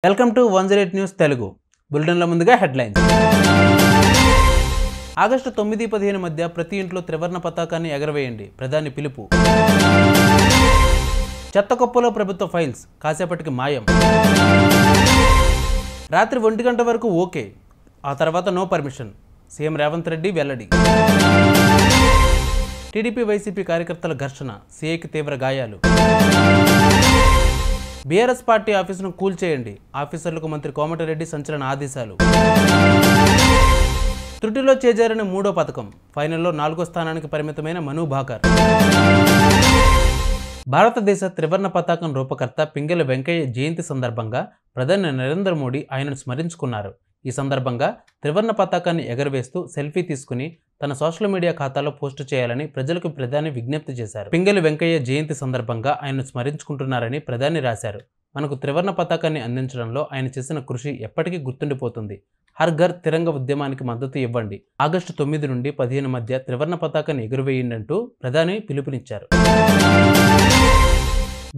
Welcome to 108 news Telugu బులెటిన్ల ముందుగా headlines. August 9-15 మధ్య ప్రతి ఇంట్లో త్రివర్ణ పతాకాన్ని ఎగరవేయండి, ప్రధాని పిలుపు. చెత్తకొప్పలో ప్రభుత్వ ఫైల్స్ కాసేపటికి మాయం. రాత్రి 1 గంట వరకు ఓకే, ఆ తర్వాత no permission, CM Revanth Reddy వెల్లడి. టీడీపీ వైసీపీ కార్యకర్తల ఘర్షణ, సీఐకి తీవ్ర గాయాలు. బీఆర్ఎస్ పార్టీ ఆఫీసును కూల్చేయండి, ఆఫీసర్లకు మంత్రి కోమటిరెడ్డి సంచలన ఆదేశాలు. త్రుటిలో చేజారిన 3వ పథకం, ఫైనల్లో 4వ స్థానానికి పరిమితమైన మను భాకర్. భారతదేశ త్రివర్ణ పతాకం రూపకర్త పింగళి వెంకయ్య జయంతి సందర్భంగా ప్రధాని నరేంద్ర మోడీ ఆయనను స్మరించుకున్నారు. ఈ సందర్భంగా త్రివర్ణ పతాకాన్ని ఎగరవేస్తూ సెల్ఫీ తీసుకుని తన సోషల్ మీడియా ఖాతాలో పోస్టు చేయాలని ప్రజలకు ప్రధాని విజ్ఞప్తి చేశారు. పింగళి వెంకయ్య జయంతి సందర్భంగా ఆయనను స్మరించుకుంటున్నారని ప్రధాని రాశారు. మనకు త్రివర్ణ పతాకాన్ని అందించడంలో ఆయన చేసిన కృషి ఎప్పటికీ గుర్తుండిపోతుంది. హర్ ఘర్ తిరంగ ఉద్యమానికి మద్దతు ఇవ్వండి, ఆగస్టు 9 నుండి 15 మధ్య త్రివర్ణ పతాకాన్ని ఎగురవేయండి అంటూ ప్రధాని పిలుపునిచ్చారు.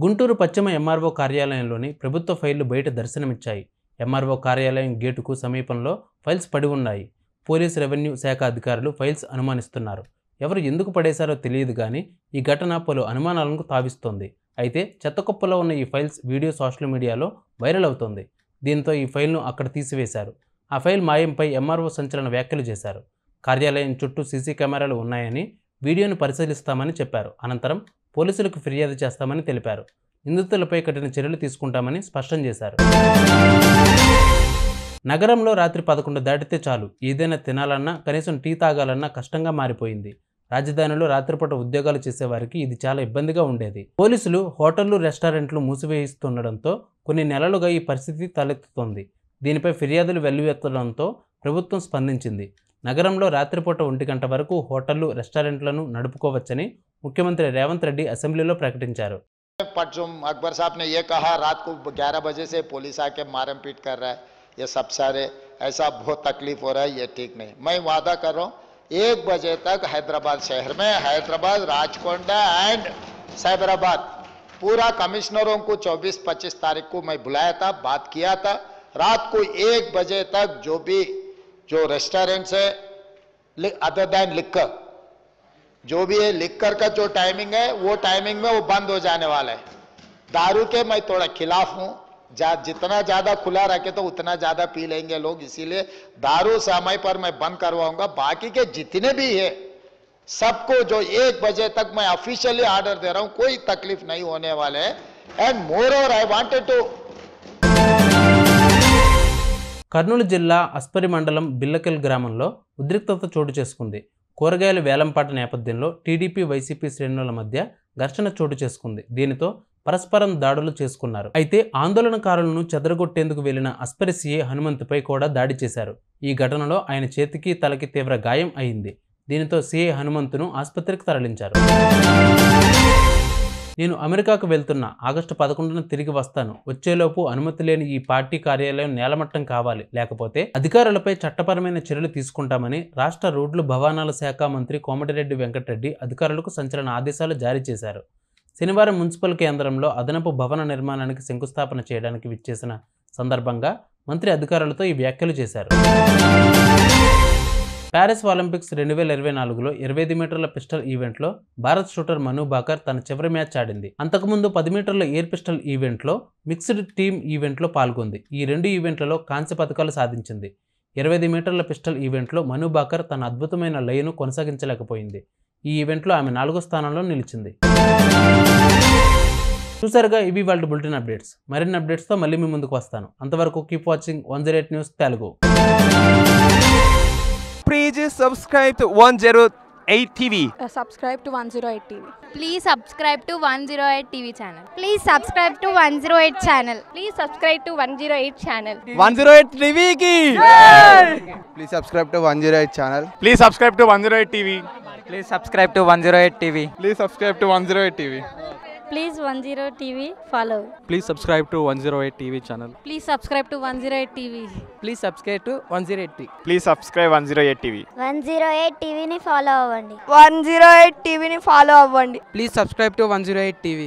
గుంటూరు పశ్చిమ ఎంఆర్ఓ కార్యాలయంలోని ప్రభుత్వ ఫైళ్లు బయట దర్శనమిచ్చాయి. ఎంఆర్ఓ కార్యాలయం గేటుకు సమీపంలో ఫైల్స్ పడి ఉన్నాయి. పోలీసు రెవెన్యూ శాఖ అధికారులు ఫైల్స్ అనుమానిస్తున్నారు. ఎవరు ఎందుకు పడేశారో తెలియదు కానీ ఈ ఘటన పలు అనుమానాలకు తావిస్తోంది. అయితే చెత్తకుప్పలో ఉన్న ఈ ఫైల్స్ వీడియో సోషల్ మీడియాలో వైరల్ అవుతోంది. దీంతో ఈ ఫైల్ను అక్కడ తీసివేశారు. ఆ ఫైల్ మాయంపై ఎంఆర్ఓ సంచలన వ్యాఖ్యలు చేశారు. కార్యాలయం చుట్టూ సీసీ కెమెరాలు ఉన్నాయని, వీడియోను పరిశీలిస్తామని చెప్పారు. అనంతరం పోలీసులకు ఫిర్యాదు చేస్తామని తెలిపారు. నిందితులపై కఠిన చర్యలు తీసుకుంటామని స్పష్టం చేశారు. నగరంలో రాత్రి 11 దాటితే చాలు, ఏదైనా తినాలన్నా కనీసం టీ తాగాలన్నా కష్టంగా మారిపోయింది. రాజధానిలో రాత్రిపూట ఉద్యోగాలు చేసేవారికి ఇది చాలా ఇబ్బందిగా ఉండేది. పోలీసులు హోటళ్లు, రెస్టారెంట్లు మూసివేయిస్తుండడంతో కొన్ని నెలలుగా ఈ పరిస్థితి తలెత్తుతోంది. దీనిపై ఫిర్యాదులు వెల్లువెత్తడంతో ప్రభుత్వం స్పందించింది. నగరంలో రాత్రిపూట 1 గంట వరకు హోటళ్లు, రెస్టారెంట్లను నడుపుకోవచ్చని ముఖ్యమంత్రి రేవంత్ రెడ్డి అసెంబ్లీలో ప్రకటించారు. अकबर साहब ने ये कहा रात को 11 बजे से पुलिस आके मारम पीट कर रहा है, ये सब सारे ऐसा बहुत तकलीफ हो रहा है, ये ठीक नहीं। मैं वादा कर रहा हूँ 1 बजे तक हैदराबाद शहर में, हैदराबाद, राजकोंडा एंड साइबराबाद पूरा कमिश्नरों को 24-25 तारीख को मैं बुलाया था, बात किया था। रात को 1 बजे तक जो रेस्टोरेंट्स है अदर दैन लिकर, जो भी है लिकर का जो टाइमिंग है वो टाइमिंग में वो बंद हो जाने वाला है। दारू के मैं थोड़ा खिलाफ हूँ, जितना ज़्यादा खुला रखे तो उतना ज़्यादा पी लेंगे लोग, इसीलिए दारू समय पर मैं बंद करवाऊंगा। बाकी के जितने भी है सबको जो 1 बजे तक मैं ऑफिशियली ऑर्डर दे रहा हूँ, कोई तकलीफ नहीं होने वाले है। And moreover I wanted to Kurnool జిల్లా అస్పరి మండలం బిల్లకెల్ గ్రామంలో ఉద్రిక్తత చోటు చేసుకుంది. కూరగాయల వేలంపాట నేపథ్యంలో టీడీపీ వైసీపీ శ్రేణుల మధ్య ఘర్షణ చోటు చేసుకుంది. దీనితో పరస్పరం దాడులు చేసుకున్నారు. అయితే ఆందోళనకారులను చెదరగొట్టేందుకు వెళ్లిన అస్పరి సీఏ హనుమంతుపై కూడా దాడి చేశారు. ఈ ఘటనలో ఆయన చేతికి, తలకి తీవ్ర గాయం అయింది. దీనితో సీఏ హనుమంతును ఆసుపత్రికి తరలించారు. నేను అమెరికాకు వెళ్తున్నా, ఆగస్టు 11న తిరిగి వస్తాను. వచ్చేలోపు అనుమతి లేని ఈ పార్టీ కార్యాలయం నేలమట్టం కావాలి, లేకపోతే అధికారులపై చట్టపరమైన చర్యలు తీసుకుంటామని రాష్ట్ర రోడ్లు భవనాల శాఖ మంత్రి కోమటిరెడ్డి వెంకటరెడ్డి అధికారులకు సంచలన ఆదేశాలు జారీ చేశారు. శనివారం మున్సిపల్ కేంద్రంలో అదనపు భవన నిర్మాణానికి శంకుస్థాపన చేయడానికి విచ్చేసిన సందర్భంగా మంత్రి అధికారులతో ఈ వ్యాఖ్యలు చేశారు. ప్యారిస్ ఒలింపిక్స్ 2024లో 25 మీటర్ల పిస్టల్ ఈవెంట్లో భారత్ షూటర్ మను భాకర్ తన చివరి మ్యాచ్ ఆడింది. అంతకుముందు 10 మీటర్ల ఎయిర్ పిస్టల్ ఈవెంట్లో మిక్స్డ్ టీమ్ ఈవెంట్లో పాల్గొంది. ఈ 2 ఈవెంట్లలో కాంస్య పతకాలు సాధించింది. 25 మీటర్ల పిస్టల్ ఈవెంట్లో మను భాకర్ తన అద్భుతమైన లయను కొనసాగించలేకపోయింది. ఈ ఈవెంట్లో ఆమె 4వ స్థానంలో నిలిచింది. చూసారుగా, ఇవి వాళ్ళ బులెటిన్ అప్డేట్స్. మరిన్ని అప్డేట్స్తో మళ్ళీ మీ ముందుకు వస్తాను. అంతవరకు keep watching 108 news Telugu. Please subscribe to 108 TV. Subscribe to 108 TV. Please subscribe to 108 TV channel. Please subscribe to 108 channel. Please subscribe to 108 channel. 108 TV ki. Please subscribe to 108 channel. Please subscribe to 108 TV. Please subscribe to 108 TV. Please subscribe to 108 TV. Please 108 TV follow. Please subscribe to 108 TV channel. Please subscribe to 108 TV. Please subscribe to 108 TV. Please subscribe 108 TV. 108 TV ni follow అవ్వండి. 108 TV ni follow అవ్వండి. Please subscribe to 108 TV.